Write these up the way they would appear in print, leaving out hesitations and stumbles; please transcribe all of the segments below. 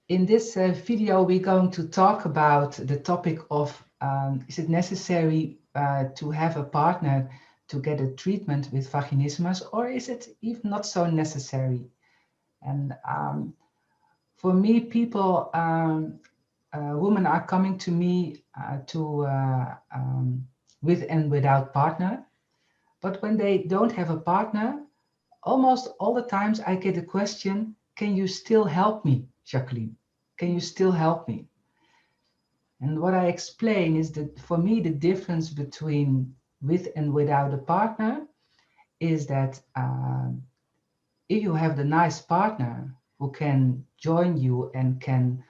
In this video, we're going to talk about the topic of is it necessary to have a partner to get a treatment with vaginismus, or is it even not so necessary? And for me, people, women are coming to me with and without partner. But when they don't have a partner, almost all the times I get a question, can you still help me, Jacqueline? Can you still help me? And what I explain is that for me, the difference between with and without a partner is that if you have the nice partner who can join you and can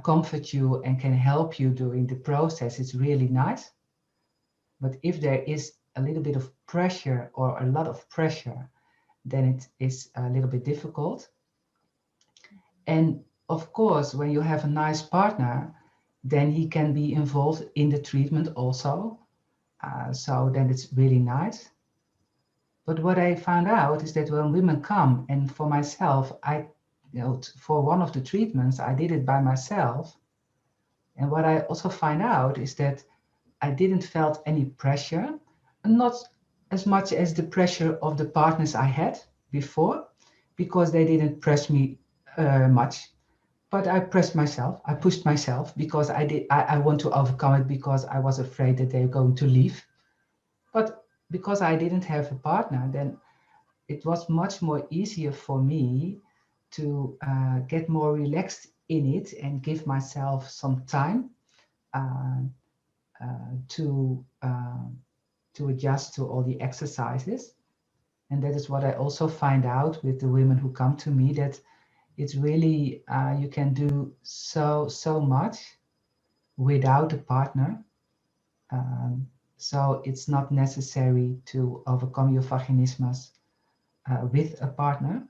comfort you and can help you during the process, it's really nice. But if there is a little bit of pressure or a lot of pressure, then it is a little bit difficult. And of course, when you have a nice partner, then he can be involved in the treatment also. So then it's really nice. But what I found out is that when women come, and for myself, for one of the treatments, I did it by myself. And what I also find out is that I didn't felt any pressure, not as much as the pressure of the partners I had before, because they didn't press me much. But I pressed myself, I pushed myself because I want to overcome it because I was afraid that they're going to leave. But because I didn't have a partner, then it was much more easier for me to get more relaxed in it and give myself some time uh, to adjust to all the exercises. And that is what I also find out with the women who come to me, that it's really you can do so much without a partner. So it's not necessary to overcome your vaginismus with a partner.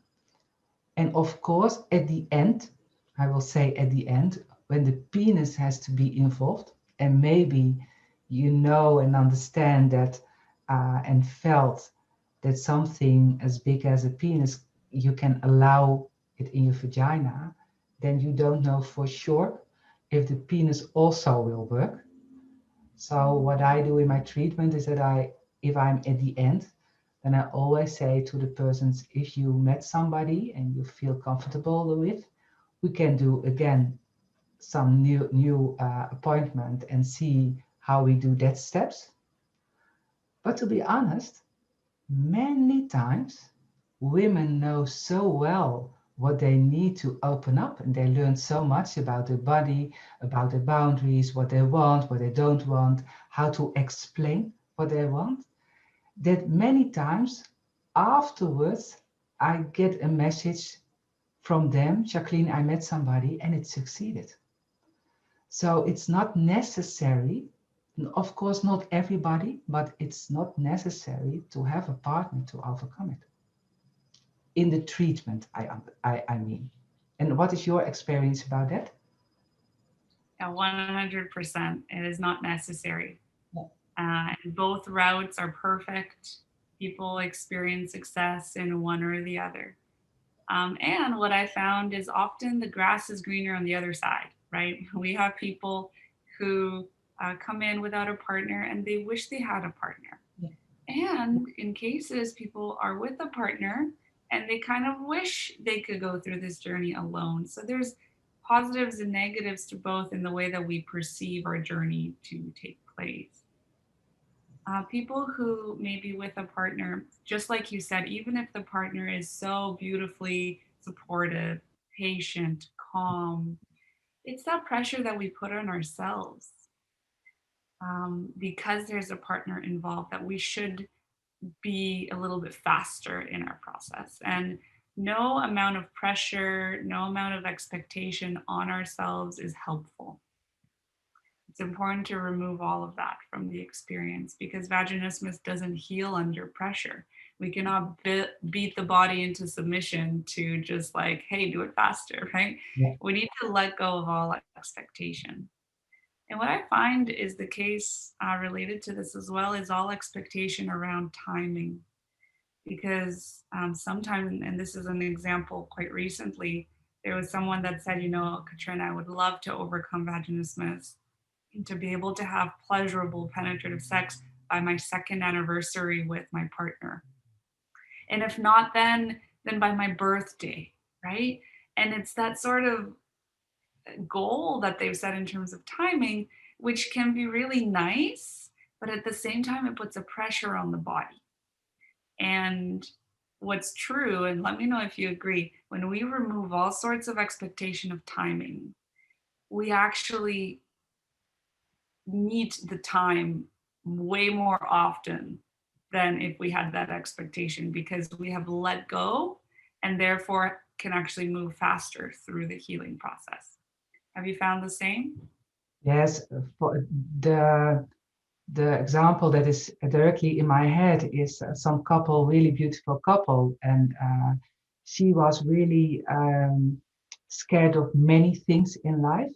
And of course, at the end, I will say at the end, when the penis has to be involved, and maybe you know and understand that and felt that something as big as a penis, you can allow it in your vagina, then you don't know for sure if the penis also will work. So what I do in my treatment is that if I'm at the end, then I always say to the persons, if you met somebody and you feel comfortable with, we can do again some new appointment and see how we do that steps. But to be honest, many times women know so well what they need to open up, and they learn so much about their body, about their boundaries, what they want, what they don't want, how to explain what they want, that many times afterwards I get a message from them, Jacqueline, I met somebody and it succeeded. So it's not necessary, of course, not everybody, but it's not necessary to have a partner to overcome it. In the treatment, I mean. And what is your experience about that? Yeah, 100%. It is not necessary. Yeah. Both routes are perfect. People experience success in one or the other. And what I found is often the grass is greener on the other side, right? We have people who come in without a partner and they wish they had a partner. Yeah. And in cases, people are with a partner and they kind of wish they could go through this journey alone. So there's positives and negatives to both in the way that we perceive our journey to take place. People who may be with a partner, just like you said, even if the partner is so beautifully supportive, patient, calm, it's that pressure that we put on ourselves because there's a partner involved that we should be a little bit faster in our process. And no amount of pressure, no amount of expectation on ourselves is helpful. It's important to remove all of that from the experience because vaginismus doesn't heal under pressure. We cannot beat the body into submission to just like, hey, do it faster, right? Yeah. We need to let go of all expectation. And what I find is the case related to this as well is all expectation around timing. Because sometimes, and this is an example quite recently, There was someone that said, Katrin, I would love to overcome vaginismus and to be able to have pleasurable penetrative sex by my second anniversary with my partner. And if not, then by my birthday, right? And it's that sort of goal that they've set in terms of timing, which can be really nice, but at the same time, it puts a pressure on the body. And what's true, and let me know if you agree, when we remove all sorts of expectation of timing, we actually meet the time way more often than if we had that expectation, because we have let go and therefore can actually move faster through the healing process. Have you found the same? Yes, for the example that is directly in my head is some couple, really beautiful couple, and she was really scared of many things in life.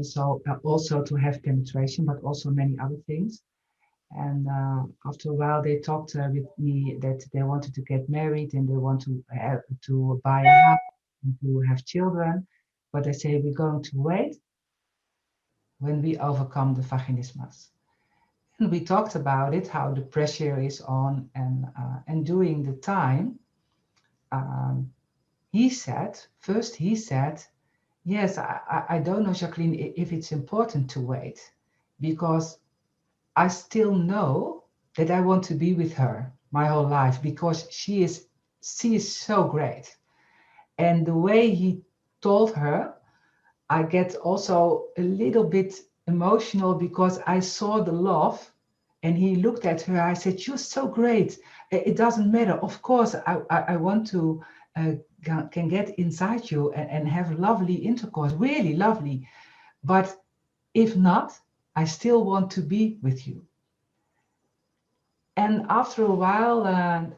So also to have penetration, but also many other things. And after a while, they talked with me that they wanted to get married and they want to buy a house and to have children. But they say we're going to wait when we overcome the vaginismus. And we talked about it, how the pressure is on, and during the time, um, he said, yes, I don't know, Jacqueline, if it's important to wait, because I still know that I want to be with her my whole life, because she is so great. And the way he told her, I get also a little bit emotional because I saw the love, and he looked at her. I said, "You're so great. It doesn't matter. Of course, I want to can get inside you and have lovely intercourse, really lovely. But if not, I still want to be with you." And after a while,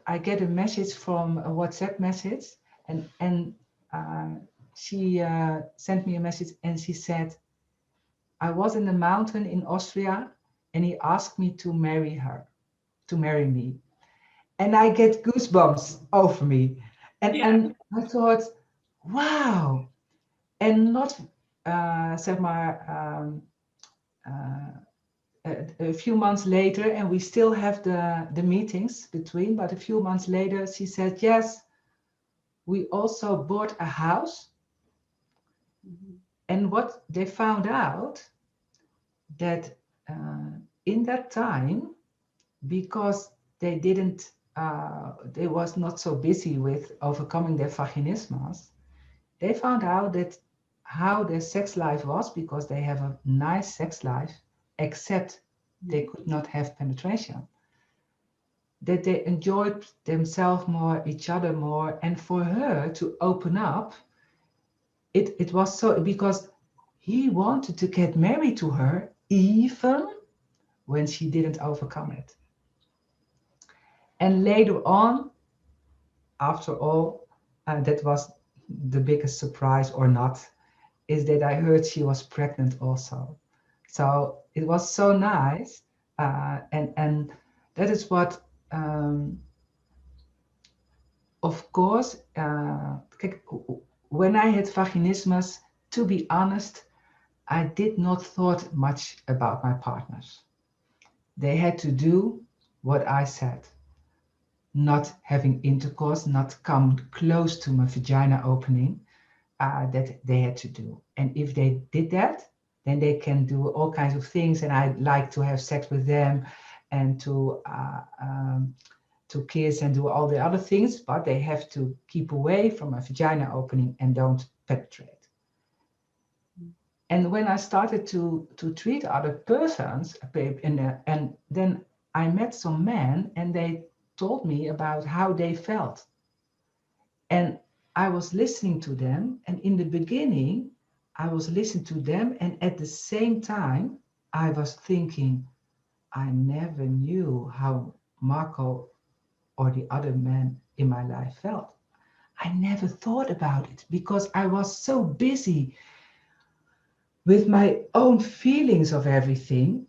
I get a message from a WhatsApp message, and she sent me a message, and she said, I was in the mountain in Austria, and he asked me to marry her, to marry me. And I get goosebumps over me. Yeah. And I thought, wow. And not, zeg maar, a few months later, and we still have the meetings between, but a few months later, she said, yes, we also bought a house. Mhm. And what they found out that in that time, because they didn't, they was not so busy with overcoming their vaginismus, they found out that how their sex life was, because they have a nice sex life, except they could not have penetration, that they enjoyed themselves more, each other more. And for her to open up, it was so, because he wanted to get married to her even when she didn't overcome it. And later on, after all, that was the biggest surprise, or not, is that I heard she was pregnant also. So it was so nice, and that is what, of course, when I had vaginismus, to be honest, I did not thought much about my partners. They had to do what I said, not having intercourse, not come close to my vagina opening, that they had to do. And if they did that, then they can do all kinds of things. And I like to have sex with them and to kiss and do all the other things, but they have to keep away from a vagina opening and don't penetrate. And when I started to treat other persons, and then I met some men, and they told me about how they felt. And I was listening to them, and in the beginning, I was listening to them, and at the same time, I was thinking, I never knew how Marco or the other man in my life felt. I never thought about it because I was so busy with my own feelings of everything,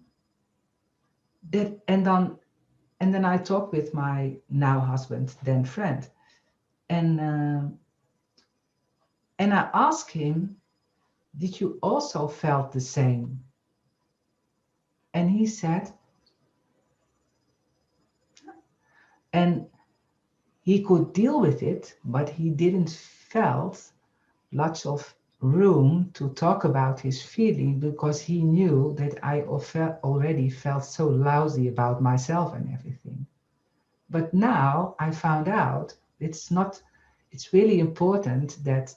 that and then I talked with my now husband, then friend, and And I asked him, did you also felt the same? And he said, and he could deal with it, but he didn't felt lots of room to talk about his feeling because he knew that I already felt so lousy about myself and everything. But now I found out it's not, it's really important that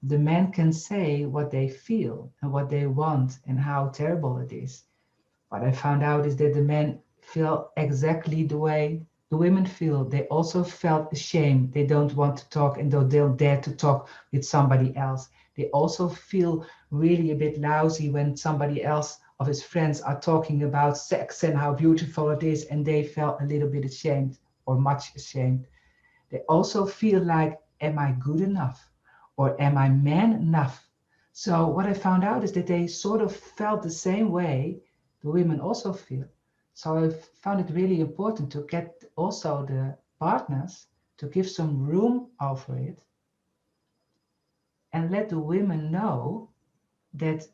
the men can say what they feel and what they want and how terrible it is. What I found out is that the men feel exactly the way the women feel. They also felt ashamed. They don't want to talk and they don't dare to talk with somebody else. They also feel really a bit lousy when somebody else of his friends are talking about sex and how beautiful it is, and they felt a little bit ashamed or much ashamed. They also feel like, am I good enough? Or am I man enough? So what I found out is that they sort of felt the same way the women also feel. So I found it really important to get also the partners to give some room over it and let the women know that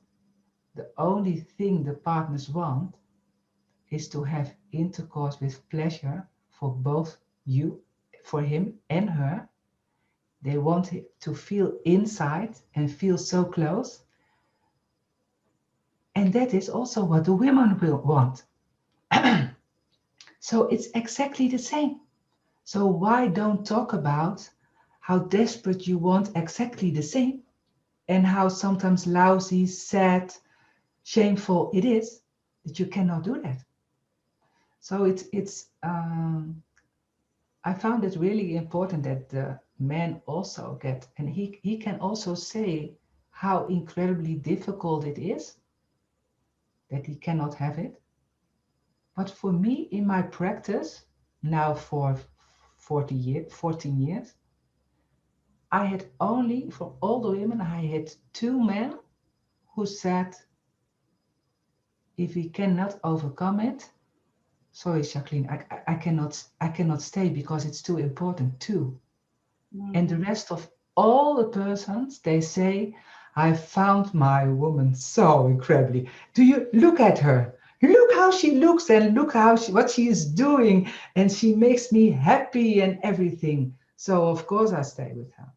the only thing the partners want is to have intercourse with pleasure for both you, for him and her. They want to feel inside and feel so close. And that is also what the women will want. So it's exactly the same. So why don't talk about how desperate you want exactly the same and how sometimes lousy, sad, shameful it is that you cannot do that. So I found it really important that the men also get, and he can also say how incredibly difficult it is that he cannot have it. But for me, in my practice, now for 14 years, I had only, from all the women, I had two men who said, if we cannot overcome it, sorry, Jacqueline, I cannot stay because it's too important too. And the Mm. rest of all the persons, they say, I found my woman so incredibly. Do you look at her? Look how she looks and look what she is doing. And she makes me happy and everything. So of course I stay with her.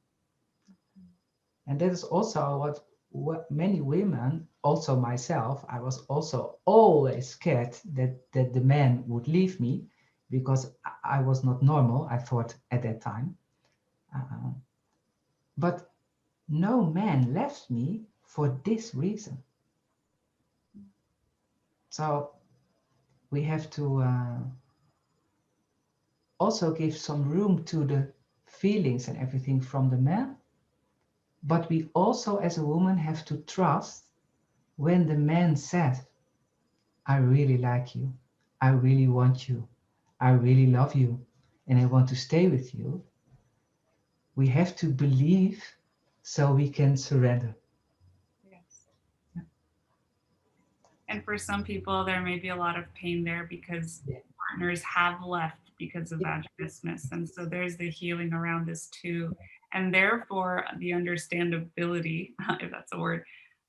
And that is also what many women, also myself, I was also always scared that the man would leave me because I was not normal, I thought at that time. Uh, but no man left me for this reason. So we have to also give some room to the feelings and everything from the man. But we also, as a woman, have to trust when the man says, I really like you, I really want you, I really love you, and I want to stay with you. We have to believe so we can surrender. Yes. And for some people, there may be a lot of pain there because Yeah. partners have left because of Yeah. vaginismus. And so there's the healing around this too. And therefore, the understandability, if that's a word,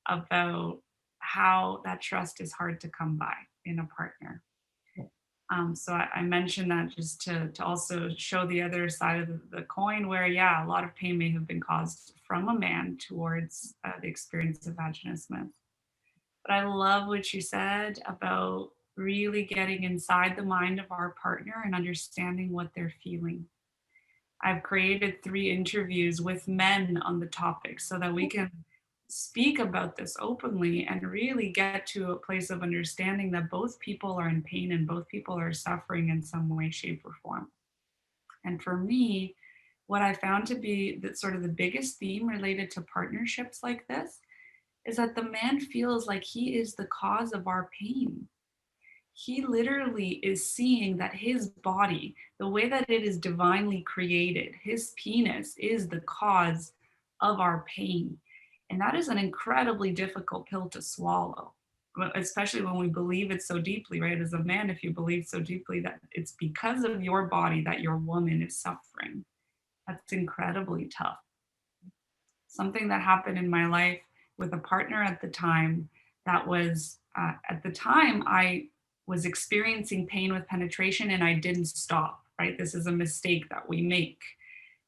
about how that trust is hard to come by in a partner. So I mentioned that just to also show the other side of the coin where, yeah, a lot of pain may have been caused from a man towards the experience of vaginismus. But I love what you said about really getting inside the mind of our partner and understanding what they're feeling. I've created 3 interviews with men on the topic so that we can speak about this openly and really get to a place of understanding that both people are in pain and both people are suffering in some way, shape, or form. And for me, what I found to be the sort of the biggest theme related to partnerships like this is that the man feels like he is the cause of our pain. He literally is seeing that his body, the way that it is divinely created, his penis is the cause of our pain. And that is an incredibly difficult pill to swallow, especially when we believe it so deeply, right? As a man, if you believe so deeply that it's because of your body that your woman is suffering, that's incredibly tough. something that happened in my life with a partner at the time that was, at the time, I was experiencing pain with penetration and I didn't stop, right? This is a mistake that we make,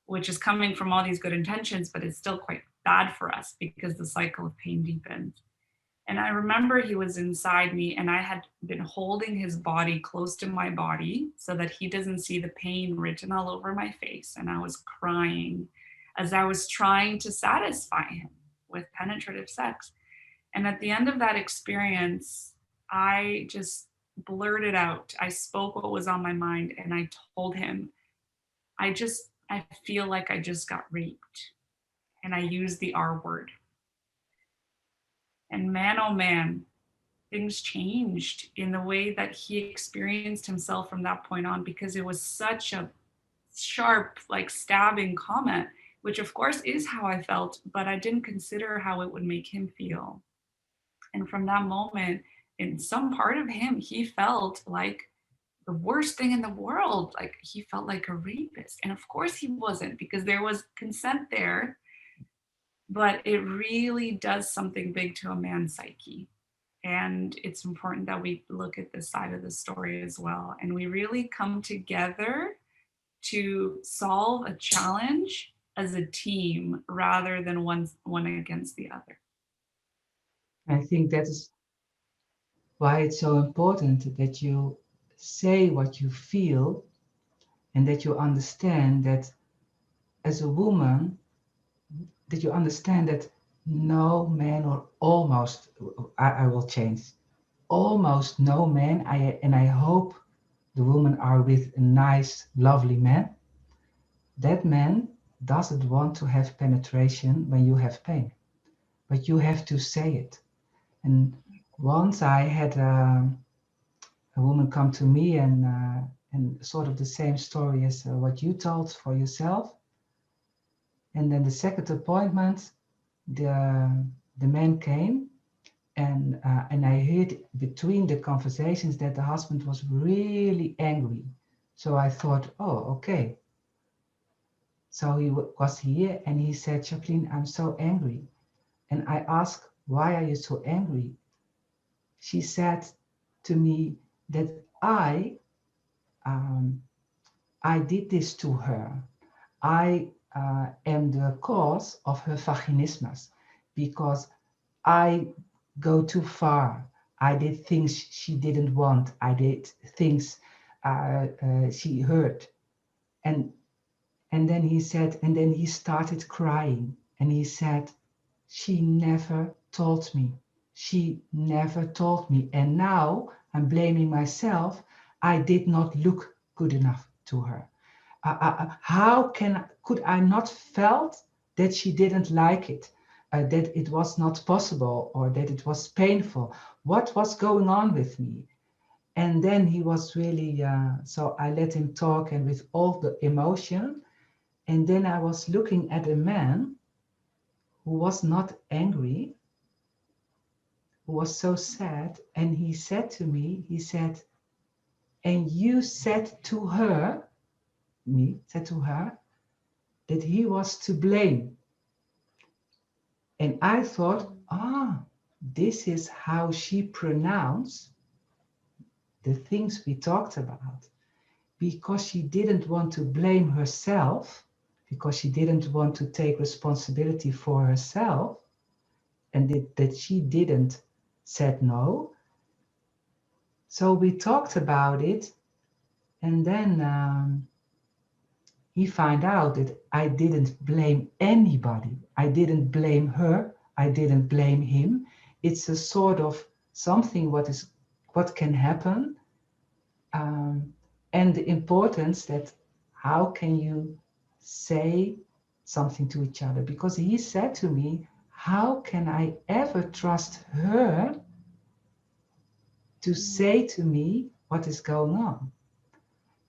which is coming from all these good intentions, but it's still quite bad for us because the cycle of pain deepens. And I remember he was inside me and I had been holding his body close to my body so that he doesn't see the pain written all over my face. And I was crying as I was trying to satisfy him with penetrative sex. And at the end of that experience, I just blurted out. I spoke what was on my mind and I told him, I feel like I just got raped. And I used the R word. And man, oh man, things changed in the way that he experienced himself from that point on, because it was such a sharp, like stabbing comment, which of course is how I felt, but I didn't consider how it would make him feel. And from that moment, in some part of him, he felt like the worst thing in the world. Like he felt like a rapist. And of course he wasn't, because there was consent there, but it really does something big to a man's psyche. And it's important that we look at this side of the story as well. And we really come together to solve a challenge as a team rather than one against the other. I think that is why it's so important that you say what you feel and that you understand that as a woman, that you understand that no man, or almost, I will change, almost no man, and I hope the women are with a nice, lovely man. That man doesn't want to have penetration when you have pain, but you have to say it. And once I had a woman come to me and sort of the same story as what you told for yourself. And then the second appointment, the man came, and I heard between the conversations that the husband was really angry. So I thought, oh, okay. So he was here and he said, Jacqueline, I'm so angry. And I asked, why are you so angry? She said to me that um, I did this to her. I am the cause of her vaginismus because I go too far. I did things she didn't want. I did things she hurt. And and then he said, and then he started crying. And he said, she never told me. She never told me. And now I'm blaming myself. I did not look good enough to her. How could I not felt that she didn't like it, that it was not possible, or that it was painful? What was going on with me? And then he was really, so I let him talk and with all the emotion. And then I was looking at a man who was not angry, who was so sad. And he said to me, he said, and you said to her, said to her, that he was to blame. And I thought, this is how she pronounced the things we talked about. Because she didn't want to blame herself, because she didn't want to take responsibility for herself, and that she didn't said no. So we talked about it, and then he found out that I didn't blame anybody. I didn't blame her. I didn't blame him. It's a sort of something what can happen, and the importance that how can you say something to each other? Because he said to me, how can I ever trust her to say to me what is going on?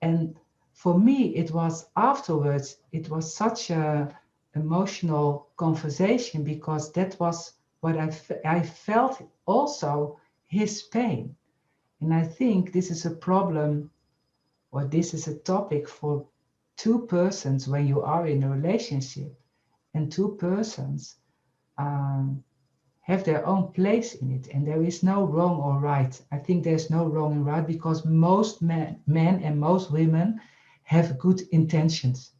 And for me, it was afterwards, it was such a emotional conversation because that was what I felt also his pain. And I think this is a problem, or this is a topic for two persons when you are in a relationship. and two persons have their own place in it, and there is no wrong or right. I think there's no wrong and right because most men and most women have good intentions,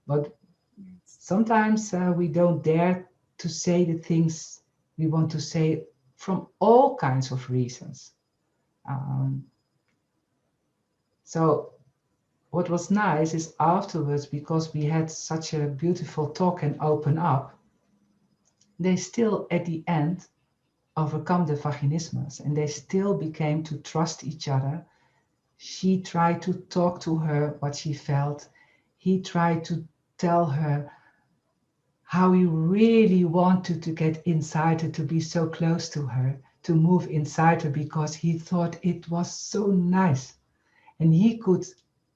but Yes. sometimes we don't dare to say the things we want to say from all kinds of reasons. Um, so what was nice is afterwards, because we had such a beautiful talk and open up, they still at the end overcome the vaginismus and they still became to trust each other. She tried to talk to her what she felt. He tried to tell her how he really wanted to get inside her, to be so close to her, to move inside her because he thought it was so nice. And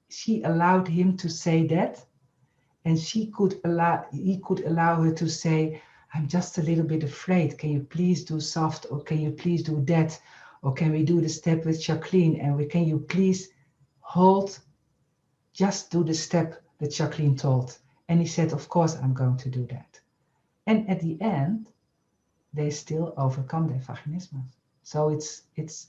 she allowed him to say that, and he could allow her to say, I'm just a little bit afraid. Can you please do soft, or can you please do that? Or can we do the step with Jacqueline? And can you please hold, just do the step that Jacqueline told. And he said, of course, I'm going to do that. And at the end, they still overcome their vaginismus. So it's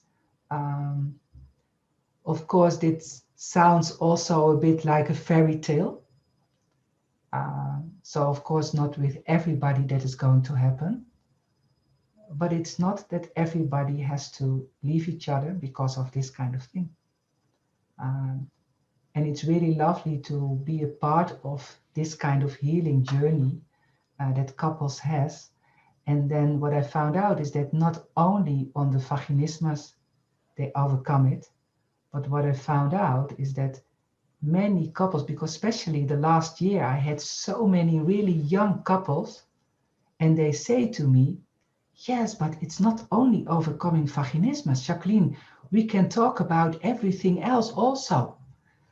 of course, this sounds also a bit like a fairy tale. So of course, not with everybody that is going to happen, but it's not that everybody has to leave each other because of this kind of thing. Um, and it's really lovely to be a part of this kind of healing journey that couples has. And then what I found out is that not only on the vaginismus they overcome it, but what I found out is that many couples, because especially the last year I had so many really young couples, and they say to me, yes, but it's not only overcoming vaginismus, Jacqueline, we can talk about everything else also.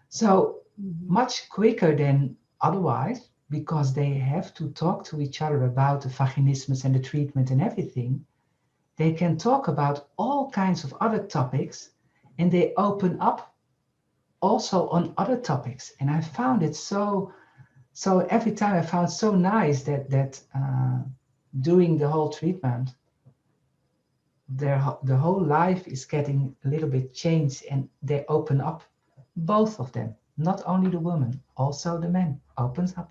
So Mm-hmm. much quicker than otherwise, because they have to talk to each other about the vaginismus and the treatment and everything. They can talk about all kinds of other topics, and they open up also on other topics. And I found it so every time I found so nice that doing the whole treatment, the whole life is getting a little bit changed, and they open up, both of them, not only the woman, also the man opens up.